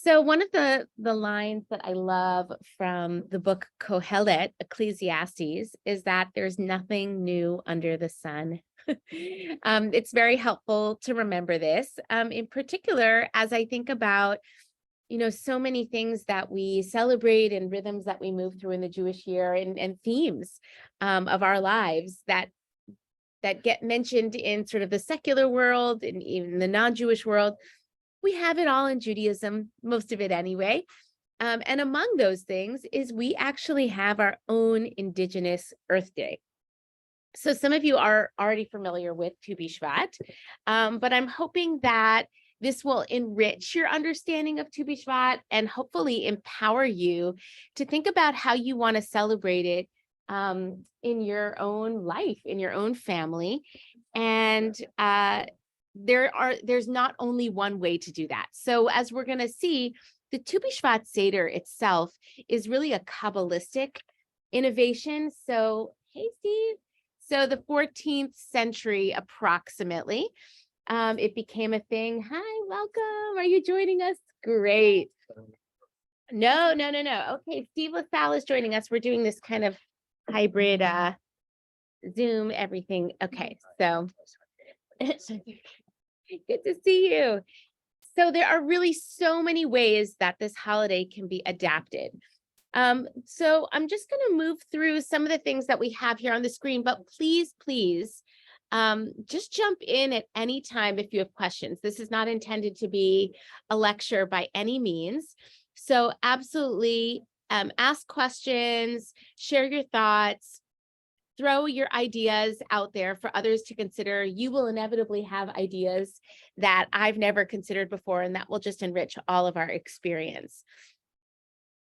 So one of the lines that I love from the book Kohelet, Ecclesiastes, is that there's nothing new under the sun. It's very helpful to remember this, in particular, as I think about, so many things that we celebrate and rhythms that we move through in the Jewish year and themes of our lives that get mentioned in sort of the secular world and even the non-Jewish world. We have it all in Judaism, most of it anyway. And among those things is we actually have our own indigenous Earth Day. So some of you are already familiar with Bish'vat, but I'm hoping that this will enrich your understanding of Bish'vat and hopefully empower you to think about how you want to celebrate it in your own life, in your own family. And there's not only one way to do that. So as we're going to see, the Bish'vat Seder itself is really a Kabbalistic innovation. So, hey, Steve. So the 14th century, approximately, it became a thing. Hi, welcome. Are you joining us? Great. No. Okay, Steve LaSalle is joining us. We're doing this kind of hybrid Zoom everything. Okay, so good to see you. So there are really so many ways that this holiday can be adapted. So I'm just going to move through some of the things that we have here on the screen, but please, just jump in at any time if you have questions. This is not intended to be a lecture by any means. So absolutely ask questions, share your thoughts, throw your ideas out there for others to consider. You will inevitably have ideas that I've never considered before, and that will just enrich all of our experience.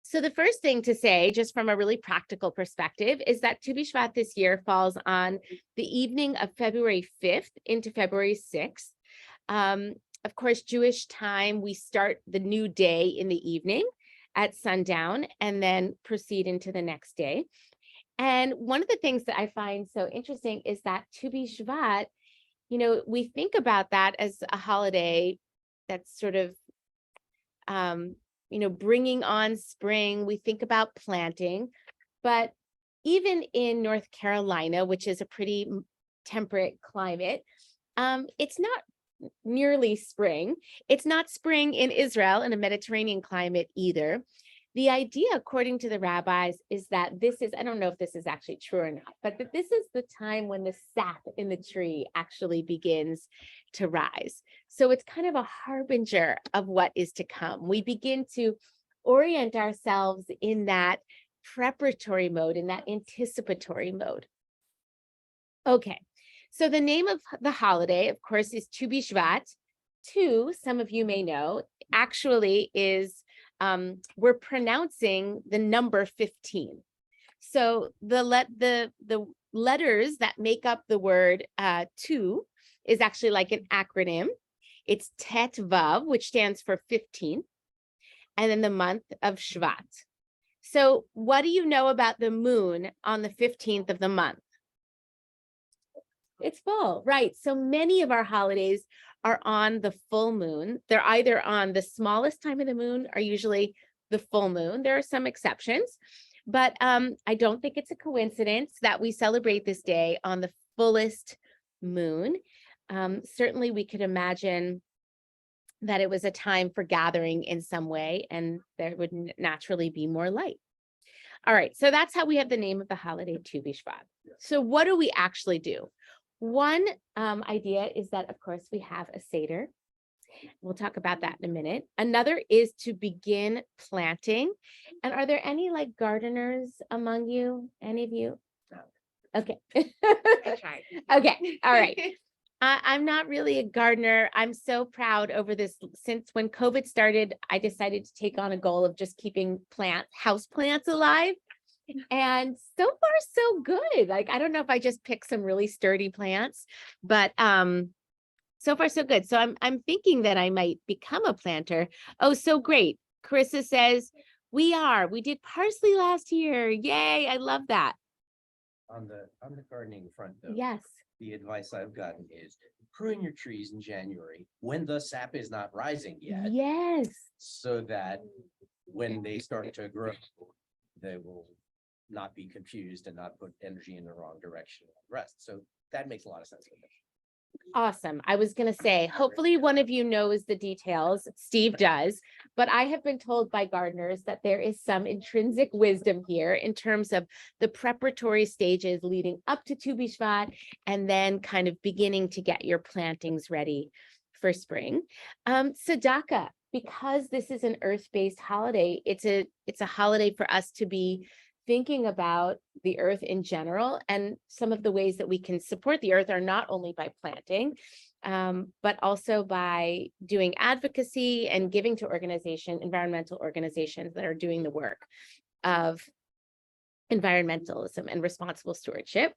So the first thing to say, just from a really practical perspective, is that Bish'vat this year falls on the evening of February 5th into February 6th. Of course, Jewish time, we start the new day in the evening at sundown and then proceed into the next day. And one of the things that I find so interesting is that Bish'vat, we think about that as a holiday that's sort of, bringing on spring. We think about planting, but even in North Carolina, which is a pretty temperate climate, it's not nearly spring. It's not spring in Israel, in a Mediterranean climate either. The idea, according to the rabbis, is that this is, I don't know if this is actually true or not, but that this is the time when the sap in the tree actually begins to rise. So it's kind of a harbinger of what is to come. We begin to orient ourselves in that preparatory mode, in that anticipatory mode. Okay, so the name of the holiday, of course, is Bish'vat. Some of you may know, actually is we're pronouncing the number 15. So the letters that make up the word tu is actually like an acronym. It's Tet Vav, which stands for 15, and then the month of Shvat. So what do you know about the moon on the 15th of the month? It's full, right? So many of our holidays are on the full moon. They're either on the smallest time of the moon or usually the full moon. There are some exceptions, but I don't think it's a coincidence that we celebrate this day on the fullest moon. Certainly we could imagine that it was a time for gathering in some way, and there would naturally be more light. All right, so that's how we have the name of the holiday, Bish'vat. So what do we actually do? One idea is that, of course, we have a Seder. We'll talk about that in a minute. Another is to begin planting. And are there any gardeners among you? Any of you? No. Okay. I tried. Okay. All right. I'm not really a gardener. I'm so proud over this. Since when COVID started, I decided to take on a goal of just keeping house plants alive. And so far, so good. I don't know if I just picked some really sturdy plants, but so far, so good. So I'm thinking that I might become a planter. Oh, so great. Carissa says, we did parsley last year. Yay. I love that. On the gardening front, though. Yes. The advice I've gotten is prune your trees in January when the sap is not rising yet, Yes. so that when they start to grow, they will not be confused and not put energy in the wrong direction and the rest. So that makes a lot of sense with me. Awesome. I was going to say, hopefully one of you knows the details. Steve does, but I have been told by gardeners that there is some intrinsic wisdom here in terms of the preparatory stages leading up to Tu B'Shvat and then kind of beginning to get your plantings ready for spring. Tzedakah, because this is an earth-based holiday, it's a holiday for us to be thinking about the earth in general, and some of the ways that we can support the earth are not only by planting, but also by doing advocacy and giving to environmental organizations that are doing the work of environmentalism and responsible stewardship.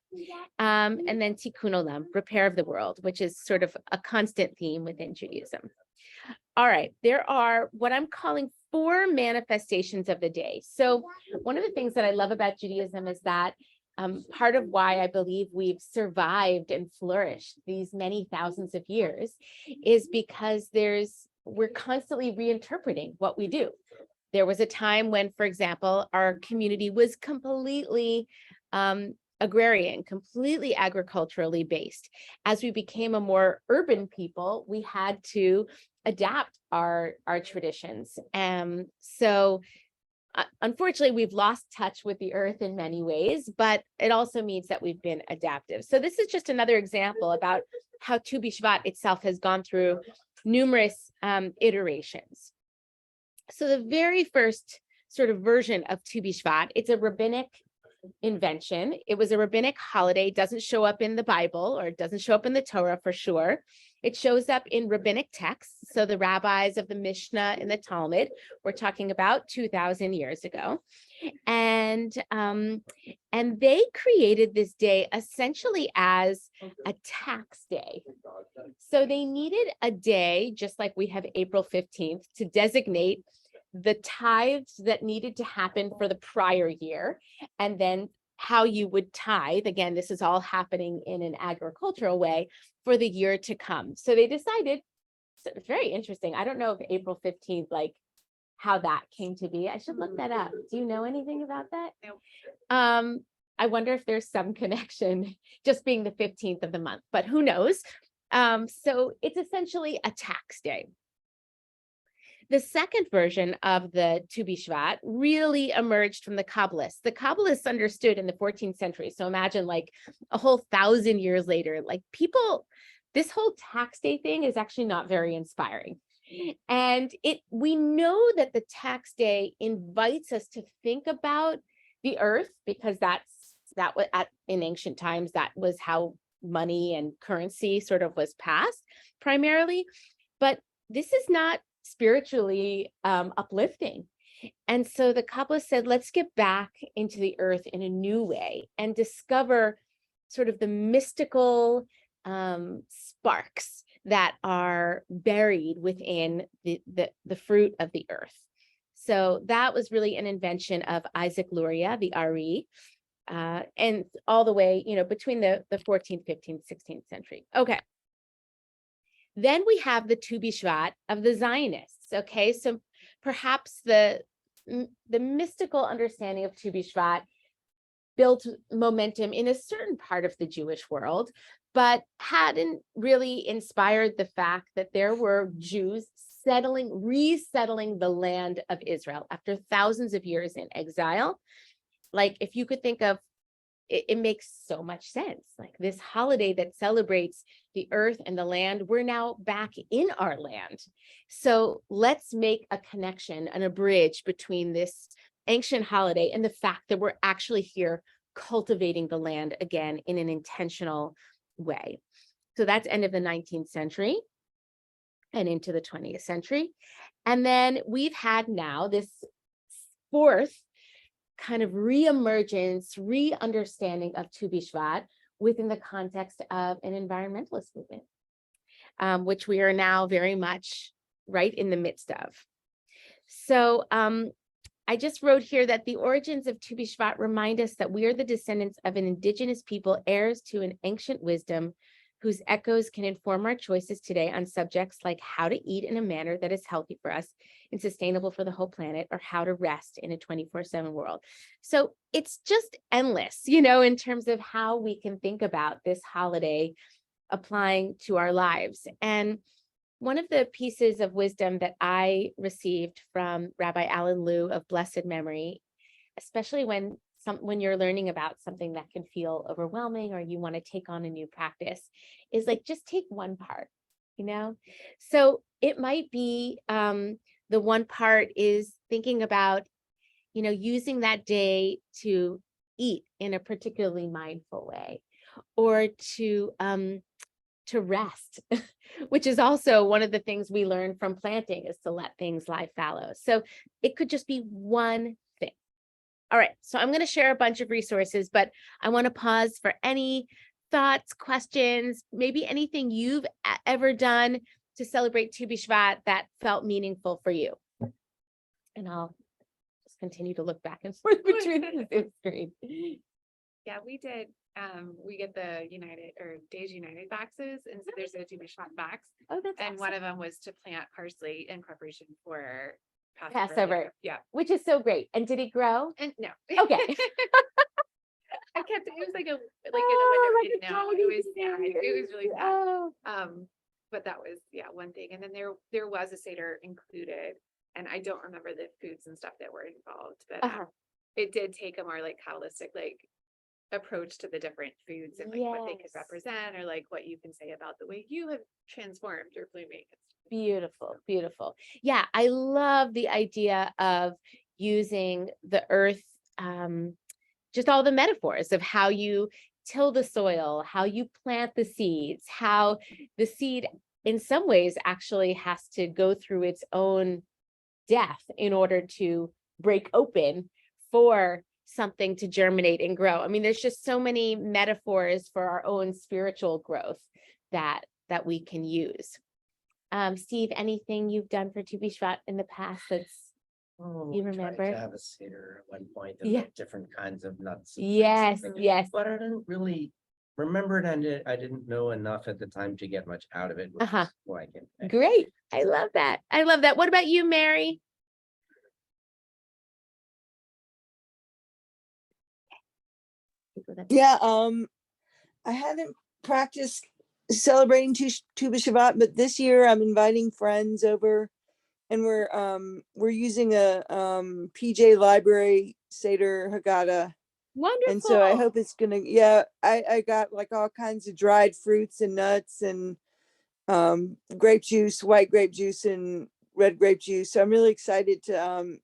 And then tikkun olam, repair of the world, which is sort of a constant theme within Judaism. All right, there are what I'm calling 4 manifestations of the day. So one of the things that I love about Judaism is that part of why I believe we've survived and flourished these many thousands of years is because we're constantly reinterpreting what we do. There was a time when, for example, our community was completely agrarian, completely agriculturally based. As we became a more urban people, we had to adapt our traditions. So unfortunately, we've lost touch with the earth in many ways, but it also means that we've been adaptive. So this is just another example about how Tu B'Shvat itself has gone through numerous iterations. So the very first sort of version of Tu B'Shvat, it's a rabbinic invention. It was a rabbinic holiday. It doesn't show up in the Bible, or it doesn't show up in the Torah for sure. It shows up in rabbinic texts. So the rabbis of the Mishnah and the Talmud, we're talking about 2,000 years ago. And they created this day essentially as a tax day. So they needed a day, just like we have April 15th, to designate the tithes that needed to happen for the prior year, and then how you would tithe. Again, this is all happening in an agricultural way for the year to come. So they decided, so it's very interesting. I don't know if April 15th, like how that came to be. I should look that up. Do you know anything about that? No. I wonder if there's some connection just being the 15th of the month, but who knows? So it's essentially a tax day. The second version of the Tu B'Shvat really emerged from the Kabbalists. The Kabbalists understood in the 14th century. So imagine like a whole 1,000 years later, like people, this whole tax day thing is actually not very inspiring. And we know that the tax day invites us to think about the earth, because in ancient times, that was how money and currency sort of was passed primarily. But this is not spiritually uplifting. And so the Kabbalah said, let's get back into the earth in a new way and discover sort of the mystical sparks that are buried within the fruit of the earth. So that was really an invention of Isaac Luria, the Ari, and all the way, between the 14th, 15th, 16th century. Okay. Then we have the Tu B'Shvat of the Zionists. Okay, so perhaps the mystical understanding of Tu B'Shvat built momentum in a certain part of the Jewish world, but hadn't really inspired the fact that there were Jews resettling the land of Israel after thousands of years in exile. Like, if you could think of it makes so much sense. Like this holiday that celebrates the earth and the land, we're now back in our land. So let's make a connection and a bridge between this ancient holiday and the fact that we're actually here cultivating the land again in an intentional way. So that's end of the 19th century and into the 20th century. And then we've had now this fourth kind of re-emergence, re-understanding of Tu B'Shvat within the context of an environmentalist movement, which we are now very much right in the midst of. So I just wrote here that the origins of Tu B'Shvat remind us that we are the descendants of an indigenous people, heirs to an ancient wisdom, whose echoes can inform our choices today on subjects like how to eat in a manner that is healthy for us and sustainable for the whole planet, or how to rest in a 24/7 world. So it's just endless, in terms of how we can think about this holiday applying to our lives. And one of the pieces of wisdom that I received from Rabbi Alan Liu of blessed memory, especially when you're learning about something that can feel overwhelming or you want to take on a new practice, is like, just take one part, So it might be the one part is thinking about, using that day to eat in a particularly mindful way, or to rest, which is also one of the things we learn from planting, is to let things lie fallow. So it could just be one thing. All right, so I'm going to share a bunch of resources, but I want to pause for any thoughts, questions, maybe anything you've ever done to celebrate Tu B'Shvat that felt meaningful for you. And I'll just continue to look back and forth between the Zoom screen. Yeah, we did. We get the United or Days United boxes, and so there's a Tu B'Shvat box, Oh, that's and awesome. one of them was to plant parsley in preparation for Passover. Yeah, Which is so great. And did it grow? and no, Okay. I kept it. It was like in a Oh, winter. like a No, tiny it was sad. It was really sad. Oh. But that was one thing, and then there was a Seder included, and I don't remember the foods and stuff that were involved, but it did take a more like holistic approach to the different foods and like what they could Yes. represent, or like what you can say about the way you have transformed your blooming. Beautiful, beautiful. Yeah, I love the idea of using the earth, just all the metaphors of how you till the soil, how you plant the seeds, how the seed in some ways actually has to go through its own death in order to break open for something to germinate and grow. I mean, there's just so many metaphors for our own spiritual growth that we can use. Steve, anything you've done for Tu B'Shvat in the past that's you We tried remember? to have a Seder at one point of Yeah. different kinds of nuts. Yes, yes. But I didn't really remember it, and I didn't know enough at the time to get much out of it. Which is why I came back. Great. I love that. I love that. What about you, Mary? Yeah, I haven't practiced celebrating Tu B'Shvat, but this year I'm inviting friends over, and we're using a PJ Library Seder Haggadah. Wonderful. And so I hope it's gonna, I got like all kinds of dried fruits and nuts and grape juice, white grape juice and red grape juice. So I'm really excited to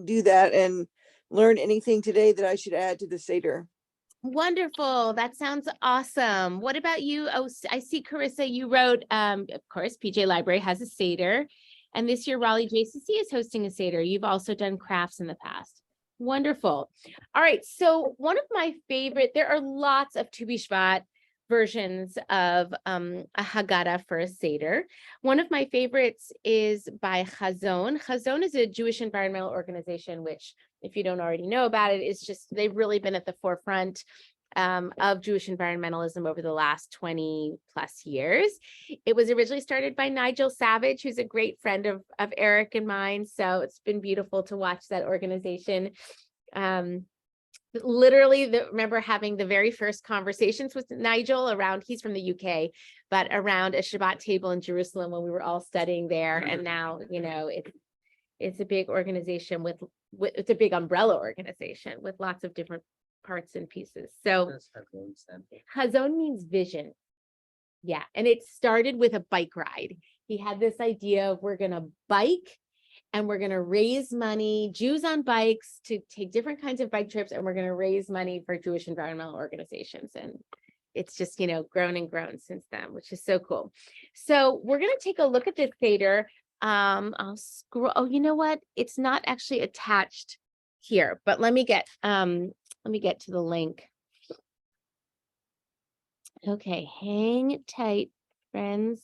do that and learn anything today that I should add to the Seder. Wonderful. That sounds awesome. What about you? Oh, I see, Carissa, you wrote, of course, PJ Library has a Seder, and this year Raleigh JCC is hosting a Seder. You've also done crafts in the past. Wonderful. All right. So one of my favorite, there are lots of Tu B'Shvat versions of a Haggadah for a Seder. One of my favorites is by Chazon. Chazon is a Jewish environmental organization, which, if you don't already know about it, is just, they've really been at the forefront of Jewish environmentalism over the last 20 plus years. It was originally started by Nigel Savage, who's a great friend of Eric and mine. So it's been beautiful to watch that organization. Literally, remember having the very first conversations with Nigel around, he's from the UK, but around a Shabbat table in Jerusalem when we were all studying there. And now, it's a big organization it's a big umbrella organization with lots of different parts and pieces. So Chazon means vision. Yeah. And it started with a bike ride. He had this idea of, we're going to bike and we're going to raise money, Jews on bikes, to take different kinds of bike trips. And we're going to raise money for Jewish environmental organizations. And it's just, grown and grown since then, which is so cool. So we're going to take a look at this Seder. I'll scroll. Oh, you know what? It's not actually attached here, but let me get to the link. Okay, hang tight, friends.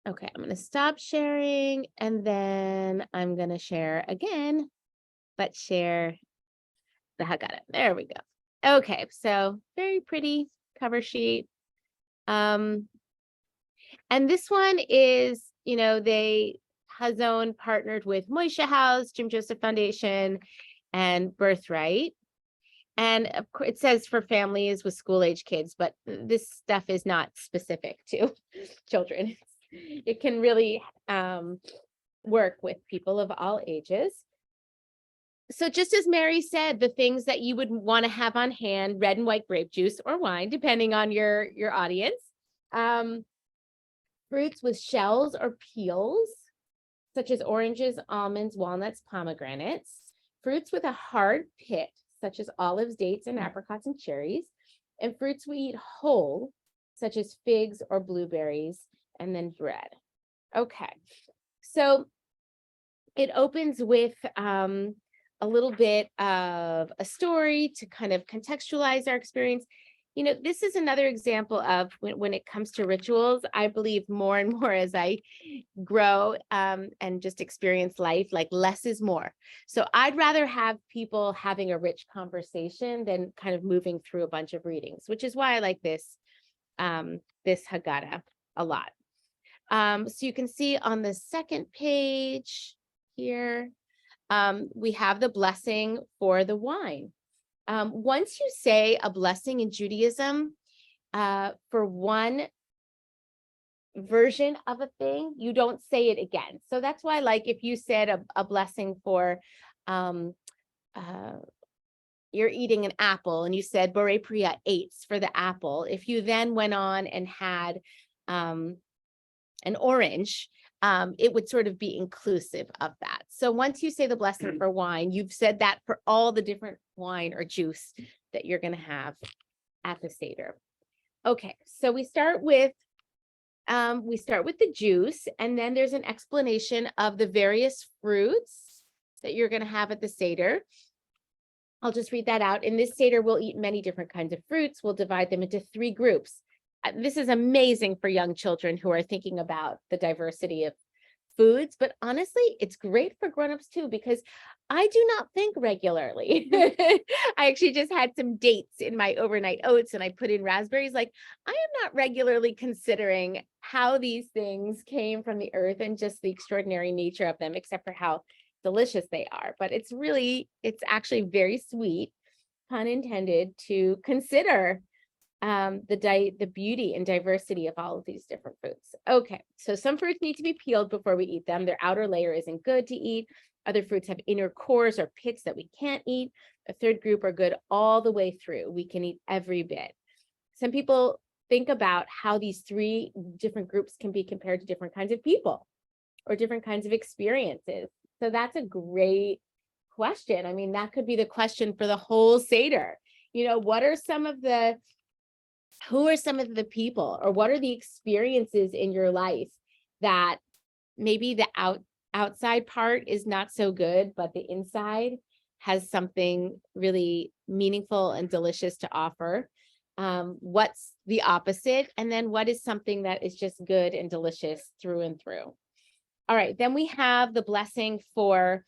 Okay, I'm going to stop sharing and then I'm going to share again, but share the Haggadah. There we go. Okay, so very pretty cover sheet. And this one is, Hazon partnered with Moishe House, Jim Joseph Foundation, and Birthright. And of course, it says for families with school-age kids, but this stuff is not specific to children. It can really work with people of all ages. So just as Mary said, the things that you would want to have on hand, red and white grape juice or wine, depending on your audience. Fruits with shells or peels, such as oranges, almonds, walnuts, pomegranates. Fruits with a hard pit, such as olives, dates, and apricots and cherries. And fruits we eat whole, such as figs or blueberries, and then bread. Okay, so it opens with a little bit of a story to kind of contextualize our experience. This is another example of when it comes to rituals, I believe more and more as I grow and just experience life, like less is more. So I'd rather have people having a rich conversation than kind of moving through a bunch of readings, which is why I like this Haggadah a lot. So you can see on the second page here, we have the blessing for the wine. Once you say a blessing in Judaism for one version of a thing, you don't say it again. So that's why, like, if you said a blessing for you're eating an apple and you said Borei Priya eights for the apple, if you then went on and had an orange, it would sort of be inclusive of that. So once you say the blessing for wine, you've said that for all the different wine or juice that you're going to have at the Seder. Okay, so we start with the juice, and then there's an explanation of the various fruits that you're going to have at the Seder. I'll just read that out. In this Seder, we'll eat many different kinds of fruits. We'll divide them into 3 groups. This is amazing for young children who are thinking about the diversity of foods, but honestly, it's great for grown-ups too, because I do not think regularly. I actually just had some dates in my overnight oats and I put in raspberries. Like, I am not regularly considering how these things came from the earth and just the extraordinary nature of them, except for how delicious they are. But it's actually very sweet, pun intended, to consider the beauty and diversity of all of these different fruits. Okay, so some fruits need to be peeled before we eat them. Their outer layer isn't good to eat. Other fruits have inner cores or pits that we can't eat. A third group are good all the way through. We can eat every bit. Some people think about how these 3 different groups can be compared to different kinds of people or different kinds of experiences. So that's a great question. I mean, that could be the question for the whole Seder. Who are some of the people, or what are the experiences in your life that maybe the outside part is not so good, but the inside has something really meaningful and delicious to offer? What's the opposite? And then what is something that is just good and delicious through and through? All right, then we have the blessing for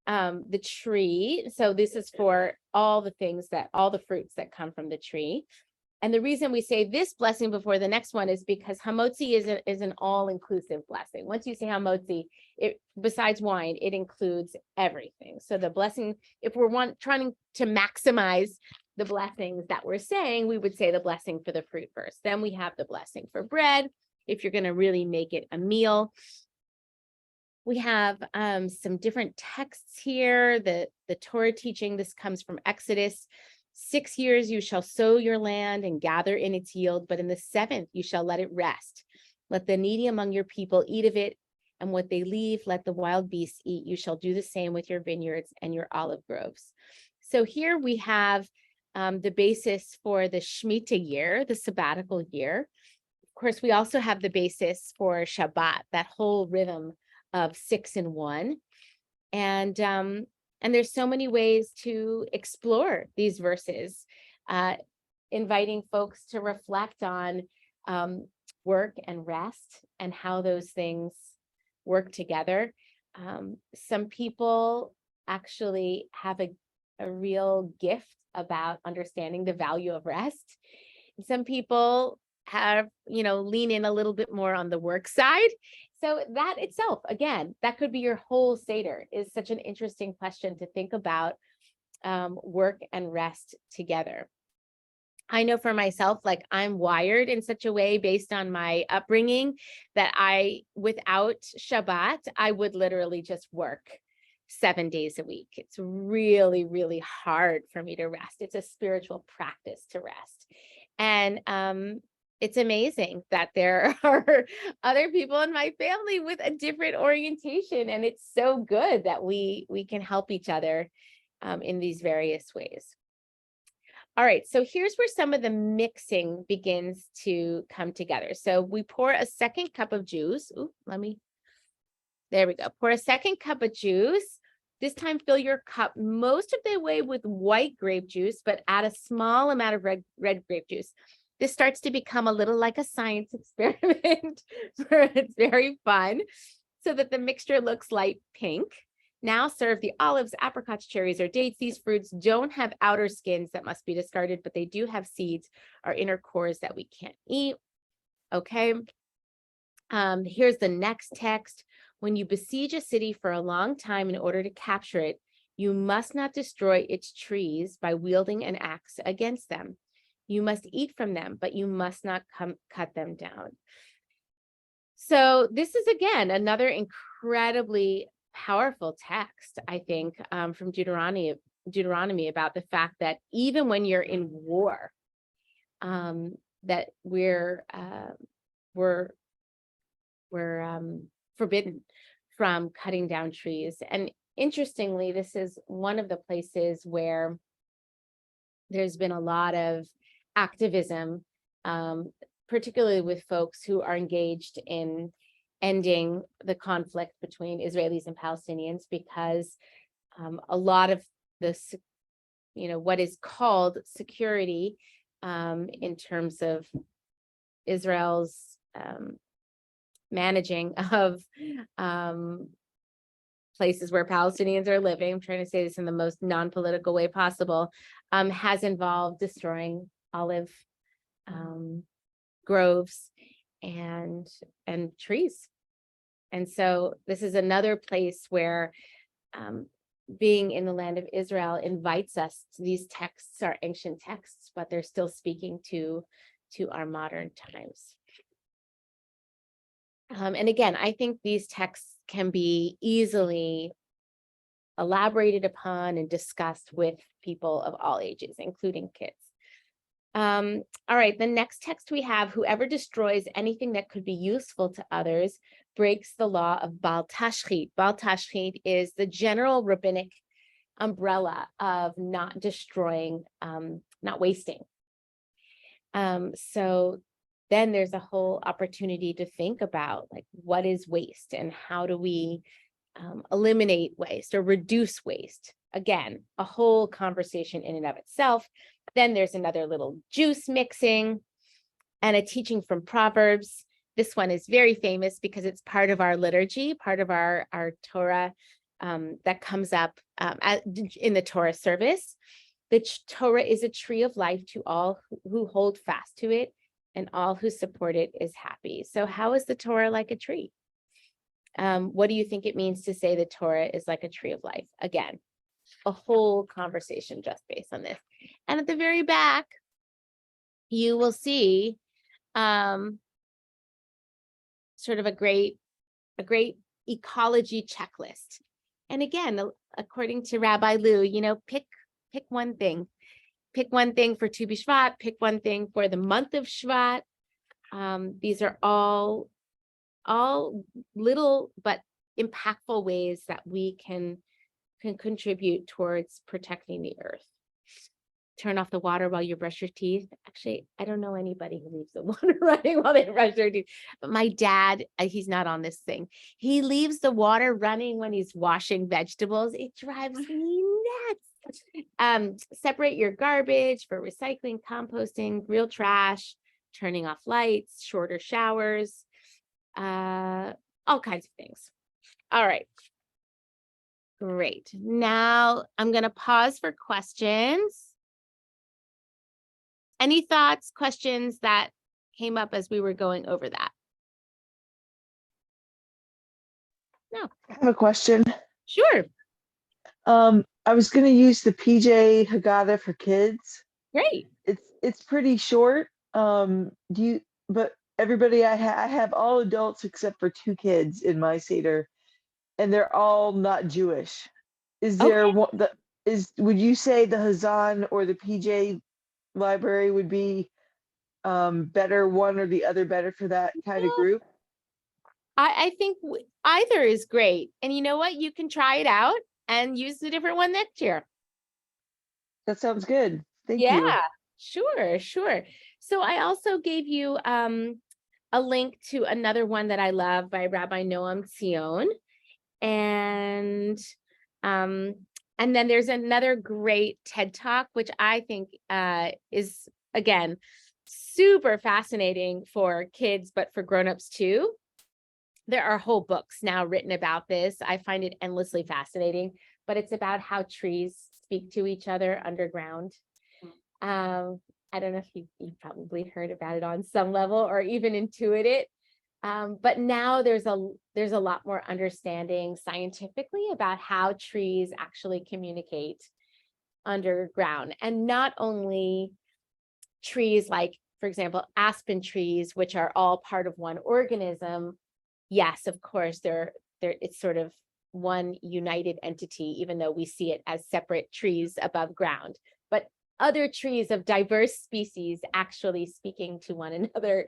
the tree. So this is for all the fruits that come from the tree. And the reason we say this blessing before the next one is because hamotzi is an all-inclusive blessing. Once you say hamotzi, besides wine, it includes everything. So the blessing, if we're trying to maximize the blessings that we're saying, we would say the blessing for the fruit first. Then we have the blessing for bread, if you're going to really make it a meal. We have some different texts here. The Torah teaching, this comes from Exodus. 6 years you shall sow your land and gather in its yield, but in the 7th you shall let it rest. Let the needy among your people eat of it, and what they leave, let the wild beasts eat. You shall do the same with your vineyards and your olive groves. So here we have the basis for the Shemitah year, the sabbatical year. Of course, we also have the basis for Shabbat, that whole rhythm of 6 and 1. And there's so many ways to explore these verses, inviting folks to reflect on work and rest and how those things work together. Some people actually have a real gift about understanding the value of rest. Some people have, lean in a little bit more on the work side. So that itself, again, that could be your whole Seder, is such an interesting question to think about, work and rest together. I know for myself, like I'm wired in such a way based on my upbringing that without Shabbat, I would literally just work 7 days a week. It's really, really hard for me to rest. It's a spiritual practice to rest. And it's amazing that there are other people in my family with a different orientation. And it's so good that we can help each other in these various ways. All right, so here's where some of the mixing begins to come together. So we pour a second cup of juice. There we go. Pour a second cup of juice. This time fill your cup most of the way with white grape juice, but add a small amount of red grape juice. This starts to become a little like a science experiment where it's very fun, so that the mixture looks light pink. Now serve the olives, apricots, cherries, or dates. These fruits don't have outer skins that must be discarded, but they do have seeds or inner cores that we can't eat. Okay. Here's the next text. When you besiege a city for a long time in order to capture it, you must not destroy its trees by wielding an axe against them. You must eat from them, but you must not cut them down. So this is, again, another incredibly powerful text, I think, from Deuteronomy about the fact that even when you're in war, that we're forbidden from cutting down trees. And interestingly, this is one of the places where there's been a lot of activism, particularly with folks who are engaged in ending the conflict between Israelis and Palestinians, because a lot of this, what is called security in terms of Israel's managing of places where Palestinians are living, I'm trying to say this in the most non-political way possible, has involved destroying olive groves and trees. And so this is another place where being in the land of Israel invites us to, these texts are ancient texts, but they're still speaking to our modern times. And again, I think these texts can be easily elaborated upon and discussed with people of all ages, including kids. All right, the next text we have: whoever destroys anything that could be useful to others breaks the law of Bal Tashchit. Bal Tashchit is the general rabbinic umbrella of not destroying, not wasting. So then there's a whole opportunity to think about, like, what is waste and how do we eliminate waste or reduce waste? Again, a whole conversation in and of itself. Then there's another little juice mixing and a teaching from Proverbs. This one is very famous because it's part of our liturgy, part of our Torah that comes up in the Torah service. The Torah is a tree of life to all who hold fast to it, and all who support it is happy. So how is the Torah like a tree? What do you think it means to say the Torah is like a tree of life? Again, a whole conversation just based on this. And at the very back, you will see sort of a great ecology checklist. And again, according to Rabbi Lou, pick one thing. Pick one thing for Tu Bish'vat, pick one thing for the month of Shvat. These are all little but impactful ways that we can contribute towards protecting the earth. Turn off the water while you brush your teeth. Actually, I don't know anybody who leaves the water running while they brush their teeth. But my dad, he's not on this thing. He leaves the water running when he's washing vegetables. It drives me nuts. Separate your garbage for recycling, composting, real trash. turning off lights, shorter showers, all kinds of things. All right. Great. Now I'm going to pause for questions. Any thoughts, questions that came up as we were going over that? No. I have a question. Sure. I was going to use the PJ Haggadah for kids. Great. It's pretty short. But everybody I have all adults except for 2 kids in my Seder, and they're all not Jewish. Is there would you say the Hazan or the PJ library would be better, one or the other better for that kind of group? I think either is great. And you know what? You can try it out and use the different one next year. That sounds good. Thank you. Yeah, sure. So I also gave you a link to another one that I love by Rabbi Noam Zion. And then there's another great TED Talk, which I think is, again, super fascinating for kids, but for grownups too. There are whole books now written about this. I find it endlessly fascinating, but it's about how trees speak to each other underground. I don't know if you've probably heard about it on some level or even intuit it. But now there's a lot more understanding scientifically about how trees actually communicate underground, and not only trees like, for example, aspen trees, which are all part of one organism. Yes, of course, it's sort of one united entity, even though we see it as separate trees above ground. But other trees of diverse species actually speaking to one another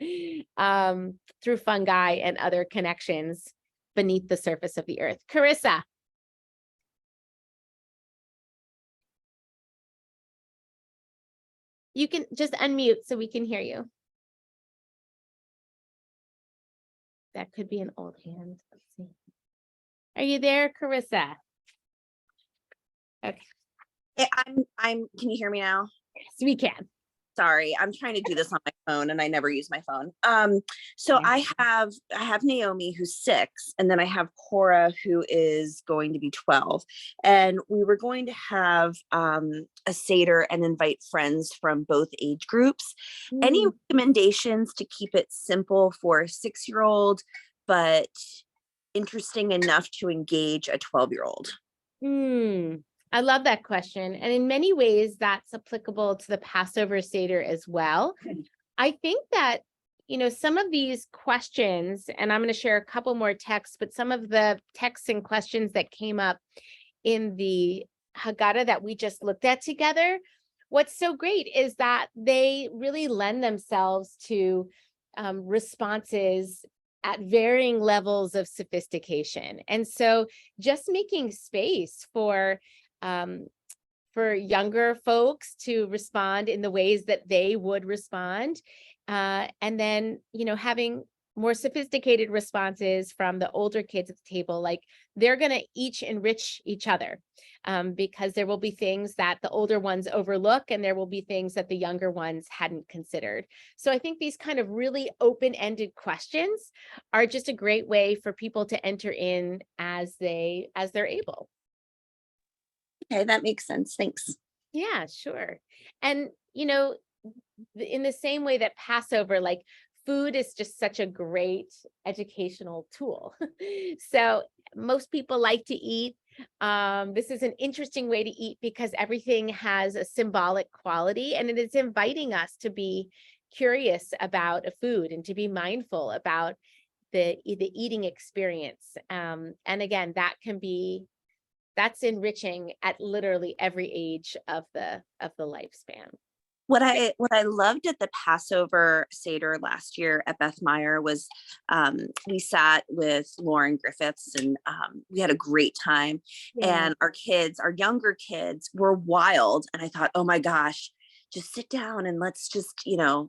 through fungi and other connections beneath the surface of the earth. Carissa. You can just unmute so we can hear you. That could be an old hand. Let's see. Are you there, Carissa? Okay. Can you hear me now? Yes, we can. Sorry, I'm trying to do this on my phone and I never use my phone. So Yeah. I have Naomi who's 6, and then I have Cora who is going to be 12. And we were going to have a Seder and invite friends from both age groups. Any recommendations to keep it simple for a 6-year-old, but interesting enough to engage a 12-year-old? I love that question. And in many ways, that's applicable to the Passover Seder as well. I think that, some of these questions, and I'm going to share a couple more texts, but some of the texts and questions that came up in the Haggadah that we just looked at together, what's so great is that they really lend themselves to responses at varying levels of sophistication. And so just making space for younger folks to respond in the ways that they would respond. And then, having more sophisticated responses from the older kids at the table, like they're going to each enrich each other because there will be things that the older ones overlook and there will be things that the younger ones hadn't considered. So I think these kind of really open-ended questions are just a great way for people to enter in as they're able. Okay, that makes sense. Thanks. Yeah, sure. And, in the same way that Passover, like food is just such a great educational tool. So most people like to eat. This is an interesting way to eat because everything has a symbolic quality, and it is inviting us to be curious about a food and to be mindful about the eating experience. And again, that's enriching at literally every age of the lifespan. What I loved at the Passover Seder last year at Beth Meyer was we sat with Lauren Griffiths and we had a great time. Yeah. And our younger kids were wild. And I thought, oh my gosh, just sit down and let's just, Yeah.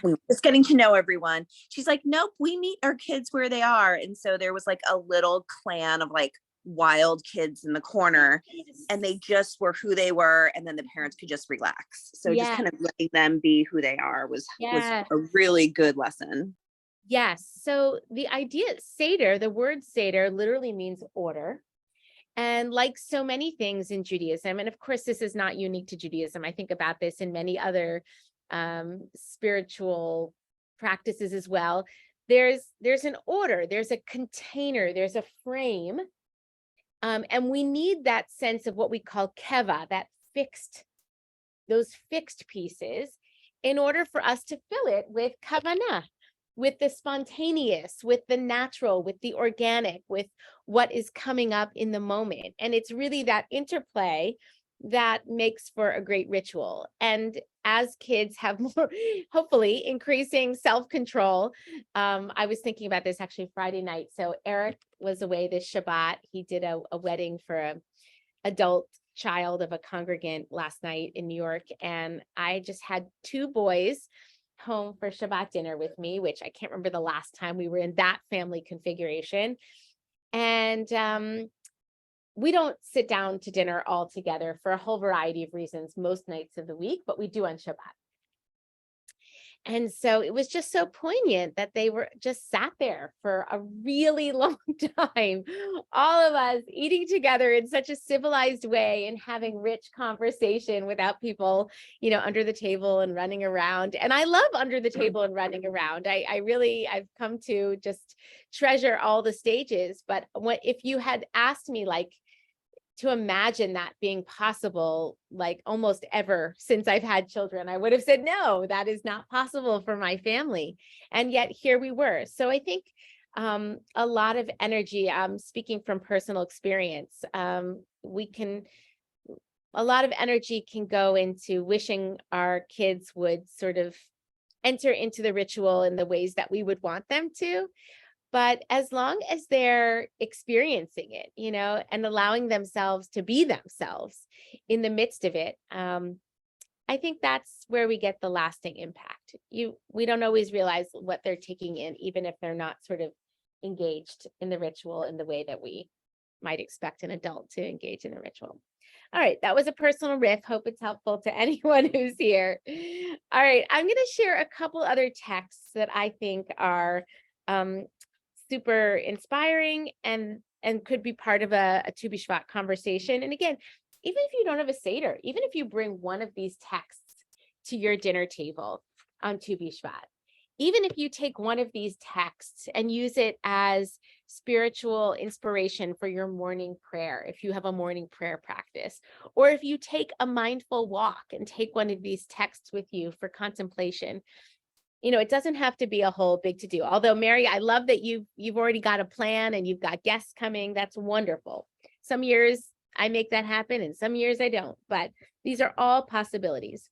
we were just getting to know everyone. She's like, nope, we meet our kids where they are. And so there was like a little clan of like wild kids in the corner, and they just were who they were, and then the parents could just relax. So just kind of letting them be who they are was a really good lesson. Yes. So the idea Seder, the word Seder literally means order. And like so many things in Judaism, and of course, this is not unique to Judaism. I think about this in many other spiritual practices as well. There's an order, there's a container, there's a frame. And we need that sense of what we call keva, those fixed pieces, in order for us to fill it with kavanah, with the spontaneous, with the natural, with the organic, with what is coming up in the moment. And it's really that interplay that makes for a great ritual. And as kids have more, hopefully, increasing self-control, I was thinking about this actually Friday night. So Eric was away this Shabbat. He did a wedding for an adult child of a congregant last night in New York. And I just had 2 boys home for Shabbat dinner with me, which I can't remember the last time we were in that family configuration. And we don't sit down to dinner all together for a whole variety of reasons most nights of the week, but we do on Shabbat. And so it was just so poignant that they were just sat there for a really long time, all of us eating together in such a civilized way and having rich conversation without people, under the table and running around. And I love under the table and running around. I've come to just treasure all the stages. But if you had asked me to imagine that being possible, almost ever since I've had children, I would have said, no, that is not possible for my family. And yet here we were. So I think a lot of energy, speaking from personal experience, a lot of energy can go into wishing our kids would sort of enter into the ritual in the ways that we would want them to. But as long as they're experiencing it, and allowing themselves to be themselves in the midst of it, I think that's where we get the lasting impact. We don't always realize what they're taking in, even if they're not sort of engaged in the ritual in the way that we might expect an adult to engage in a ritual. All right, that was a personal riff. Hope it's helpful to anyone who's here. All right, I'm going to share a couple other texts that I think are super inspiring and could be part of a Tu Bish'vat conversation. And again, even if you don't have a Seder, even if you bring one of these texts to your dinner table on Tu Bish'vat, even if you take one of these texts and use it as spiritual inspiration for your morning prayer, if you have a morning prayer practice, or if you take a mindful walk and take one of these texts with you for contemplation, it doesn't have to be a whole big to do. Although, Mary, I love that you've already got a plan and you've got guests coming. That's wonderful. Some years I make that happen and some years I don't, but these are all possibilities.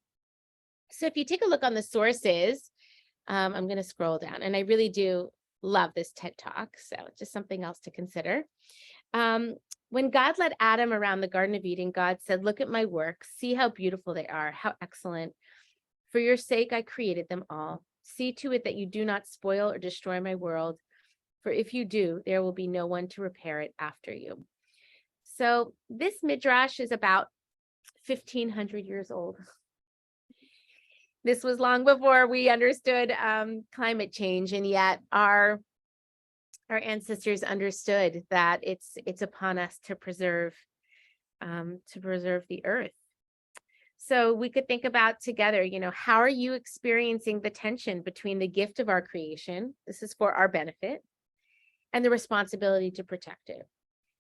So if you take a look on the sources, I'm going to scroll down, and I really do love this TED Talk. So just something else to consider. When God led Adam around the Garden of Eden, God said, "Look at my work. See how beautiful they are. How excellent. For your sake, I created them all. See to it that you do not spoil or destroy my world, for if you do, there will be no one to repair it after you." So this midrash is about 1,500 years old. This was long before we understood climate change, and yet our ancestors understood that it's upon us to preserve the earth. So we could think about together, how are you experiencing the tension between the gift of our creation, this is for our benefit, and the responsibility to protect it?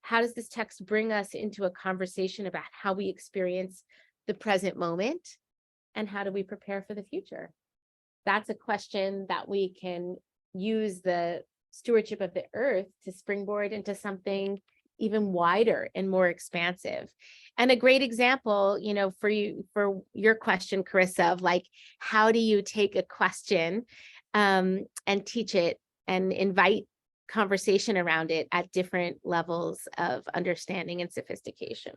How does this text bring us into a conversation about how we experience the present moment, and how do we prepare for the future? That's a question that we can use the stewardship of the earth to springboard into something even wider and more expansive. And a great example, for your question, Carissa, of how do you take a question and teach it and invite conversation around it at different levels of understanding and sophistication.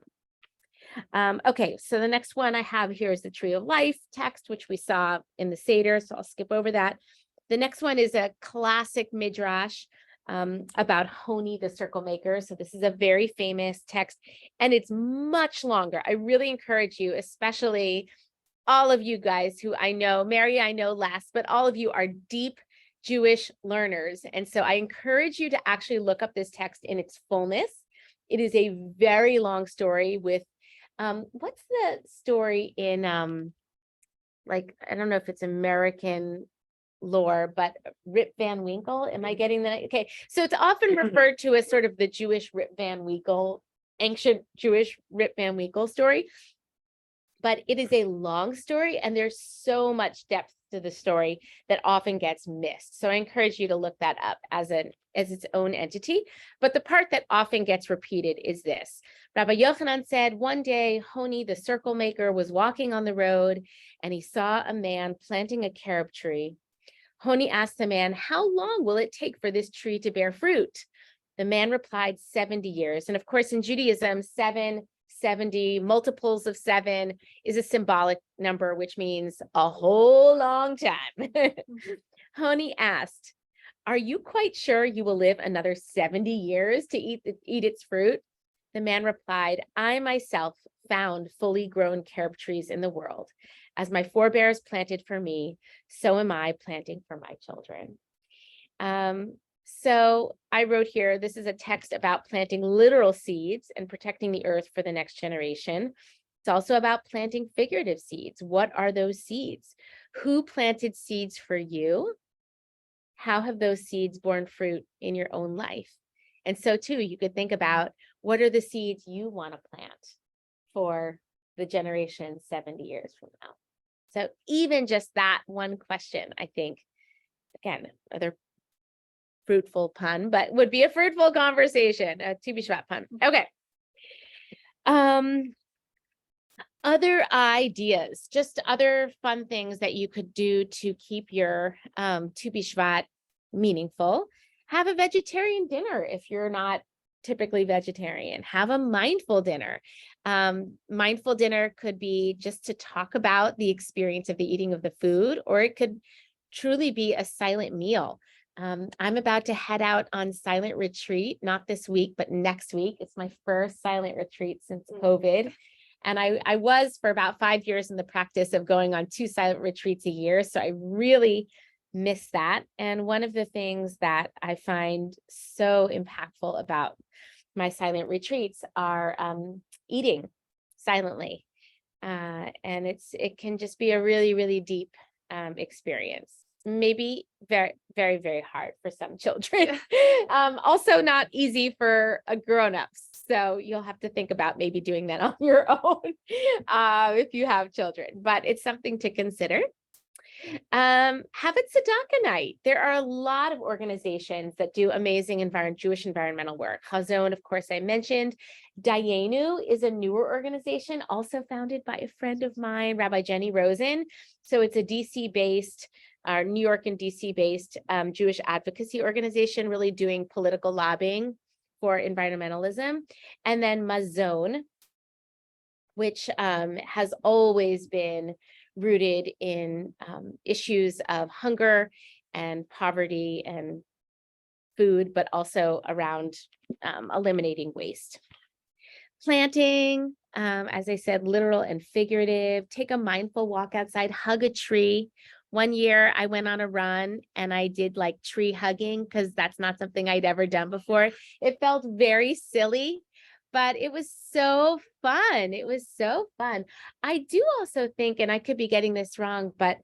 Okay, so the next one I have here is the Tree of Life text, which we saw in the Seder, so I'll skip over that. The next one is a classic midrash about Honi, the circle maker. So this is a very famous text, and it's much longer. I really encourage you, especially all of you guys who I know, Mary, I know last, but all of you are deep Jewish learners. And so I encourage you to actually look up this text in its fullness. It is a very long story with, what's the story in, like, I don't know if it's American lore, but Rip Van Winkle. Am I getting that? Okay. So it's often referred to as sort of the Jewish Rip Van Winkle, ancient Jewish Rip Van Winkle story. But it is a long story, and there's so much depth to the story that often gets missed. So I encourage you to look that up as its own entity. But the part that often gets repeated is this. Rabbi Yochanan said, one day, Honi, the circle maker, was walking on the road, and he saw a man planting a carob tree. Honi asked the man, how long will it take for this tree to bear fruit? The man replied, 70 years. And of course, in Judaism, 70, multiples of 7 is a symbolic number, which means a whole long time. Honi asked, are you quite sure you will live another 70 years to eat its fruit? The man replied, I myself found fully grown carob trees in the world. As my forebears planted for me, so am I planting for my children. So I wrote here, this is a text about planting literal seeds and protecting the earth for the next generation. It's also about planting figurative seeds. What are those seeds? Who planted seeds for you? How have those seeds borne fruit in your own life? And so too, you could think about, what are the seeds you want to plant for the generation 70 years from now? So even just that one question, I think, again, another fruitful pun, but would be a fruitful conversation, a Bish'vat pun. Okay. Other ideas, just other fun things that you could do to keep your Bish'vat meaningful. Have a vegetarian dinner if you're not typically vegetarian. Have a mindful dinner. Mindful dinner could be just to talk about the experience of the eating of the food, or it could truly be a silent meal. I'm about to head out on silent retreat, not this week, but next week. It's my first silent retreat since COVID. And I was for about 5 years in the practice of going on 2 silent retreats a year. So I really miss that. And one of the things that I find so impactful about my silent retreats are eating silently. And it can just be a really, really deep experience. Maybe very, very, very hard for some children. Also not easy for grown-ups. So you'll have to think about maybe doing that on your own if you have children, but it's something to consider. Have it Tzedakah night. There are a lot of organizations that do amazing Jewish environmental work. Hazon, of course, I mentioned. Dayenu is a newer organization, also founded by a friend of mine, Rabbi Jenny Solomon. So it's a DC-based, New York and DC-based Jewish advocacy organization, really doing political lobbying for environmentalism. And then Mazon, which has always been rooted in issues of hunger and poverty and food, but also around eliminating waste. Planting, as I said, literal and figurative. Take a mindful walk outside, hug a tree. One year I went on a run and I did like tree hugging because that's not something I'd ever done before. It felt very silly, but it was so fun. It was so fun. I do also think, and I could be getting this wrong, but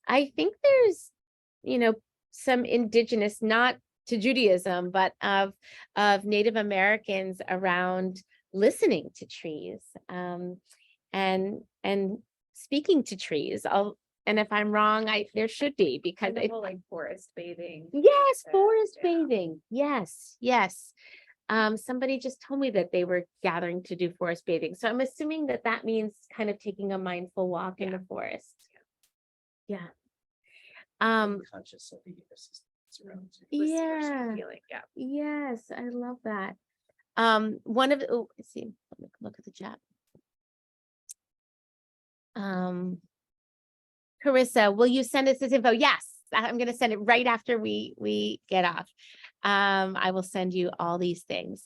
I think there's, some indigenous, not to Judaism, but of Native Americans around listening to trees and speaking to trees. And if I'm wrong, there should be, because the whole, like forest bathing. Yes, forest bathing. Yes, yes. Somebody just told me that they were gathering to do forest bathing. So I'm assuming that means kind of taking a mindful walk in the forest. Yeah. Conscious of the ecosystem around you. Yeah. Feeling, yeah. Yes, I love that. Let's see, let me look at the chat. Carissa, will you send us this info? Yes, I'm going to send it right after we get off. I will send you all these things.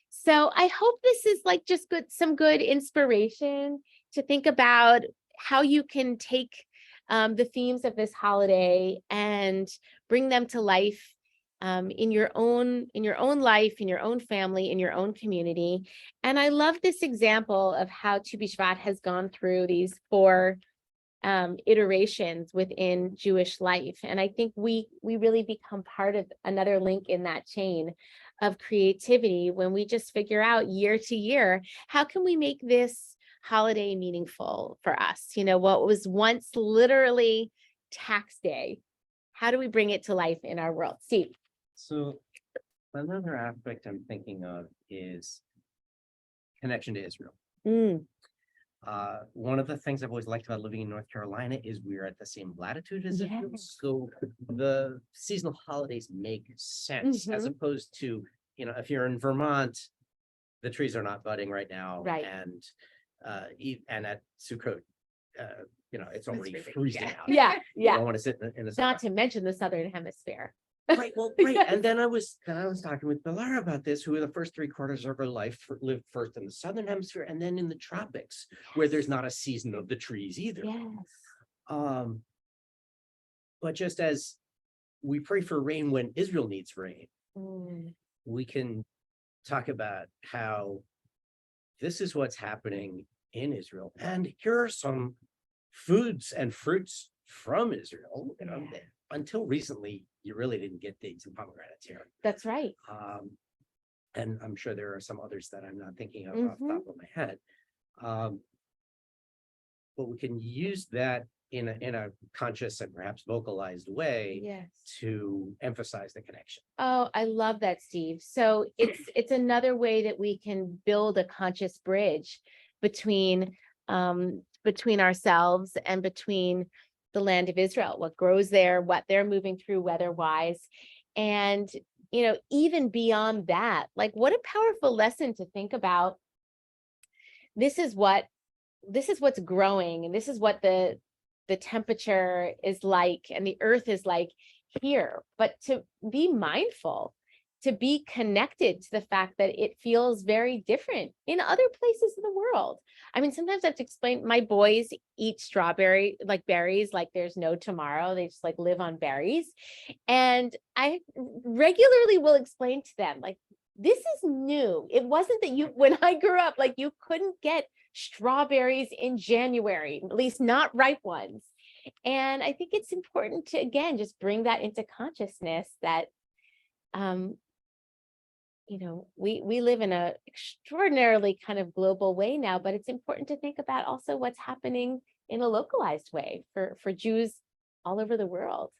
So I hope this is like just some good inspiration to think about how you can take the themes of this holiday and bring them to life in your own life, in your own family, in your own community. And I love this example of how Tu Bishvat has gone through these 4 iterations within Jewish life. And I think we really become part of another link in that chain of creativity when we just figure out year to year, how can we make this holiday meaningful for us? You know, what was once literally tax day, how do we bring it to life in our world? Steve. So another aspect I'm thinking of is connection to Israel. One of the things I've always liked about living in North Carolina is we're at the same latitude as Israel. Yes. So the seasonal holidays make sense as opposed to, you know, if you're in Vermont, the trees are not budding right now. Right. And at Sukkot, you know, it's already freezing out. Yeah. You don't want to sit in the sun. Not to mention the Southern Hemisphere. Right, well, right. And then I was talking with Pilar about this, who the first 3/4 of her life lived first in the Southern Hemisphere and then in the tropics, where there's not a season of the trees either. Yes. But just as we pray for rain when Israel needs rain, Mm. we can talk about how this is what's happening in Israel. And here are some foods and fruits from Israel. You know, Yeah. until recently, you really didn't get dates and pomegranates here. That's right. And I'm sure there are some others that I'm not thinking of off the top of my head. But we can use that in a conscious and perhaps vocalized way Yes. to emphasize the connection. Oh, I love that, Steve. So it's another way that we can build a conscious bridge between ourselves and between the land of Israel, what grows there, what they're moving through weather-wise. And, you know, even beyond that, like what a powerful lesson to think about. This is what's growing, and this is what the temperature is like, and the earth is like here. But to be mindful, to be connected to the fact that it feels very different in other places in the world. I mean, sometimes I have to explain, my boys eat berries, like there's no tomorrow. They just like live on berries. And I regularly will explain to them, like, this is new. It wasn't that when I grew up, like you couldn't get strawberries in January, at least not ripe ones. And I think it's important to, again, just bring that into consciousness that, you know, we live in a extraordinarily kind of global way now, but it's important to think about also what's happening in a localized way for Jews all over the world.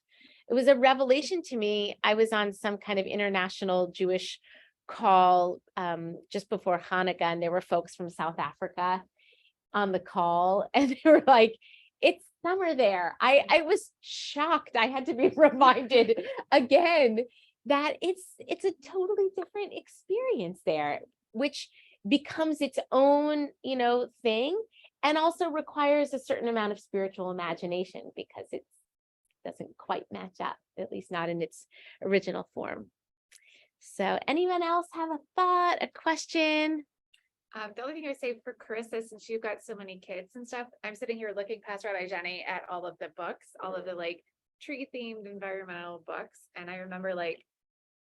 It was a revelation to me. I was on some kind of international Jewish call just before Hanukkah, and there were folks from South Africa on the call, and they were like, it's summer there. I was shocked. I had to be reminded again that it's a totally different experience there, which becomes its own, you know, thing, and also requires a certain amount of spiritual imagination because it doesn't quite match up, at least not in its original form. So anyone else have a thought, a question? The only thing I would say for Carissa, since you've got so many kids and stuff, I'm sitting here looking past Rabbi Jenny at all of the books, all of the like tree themed environmental books. And I remember, like,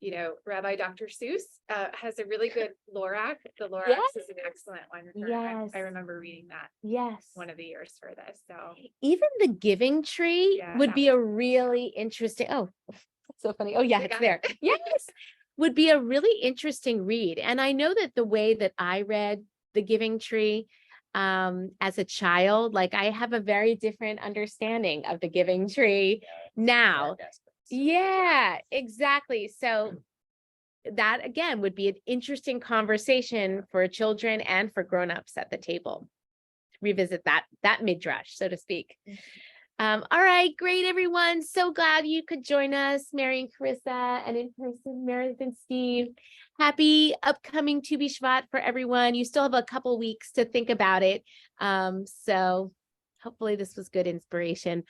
you know, Rabbi Dr. Seuss has a really good Lorax. The Lorax Yes. is an excellent one. Yes. I remember reading that Yes. one of the years for this. So Even the Giving Tree Yeah, would that be a really interesting. Oh, that's so funny. Oh yeah, We it's got there. Yes. Would be a really interesting read. And I know that the way that I read the Giving Tree as a child, like I have a very different understanding of the Giving Tree now. Dark aspects. Yeah, exactly. So that again would be an interesting conversation for children and for grown-ups at the table. Revisit that midrash, so to speak. All right, great, everyone. So glad you could join us, Mary and Carissa, and in person, Meredith and Steve. Happy upcoming Tu Bishvat for everyone. You still have a couple weeks to think about it. So hopefully this was good inspiration.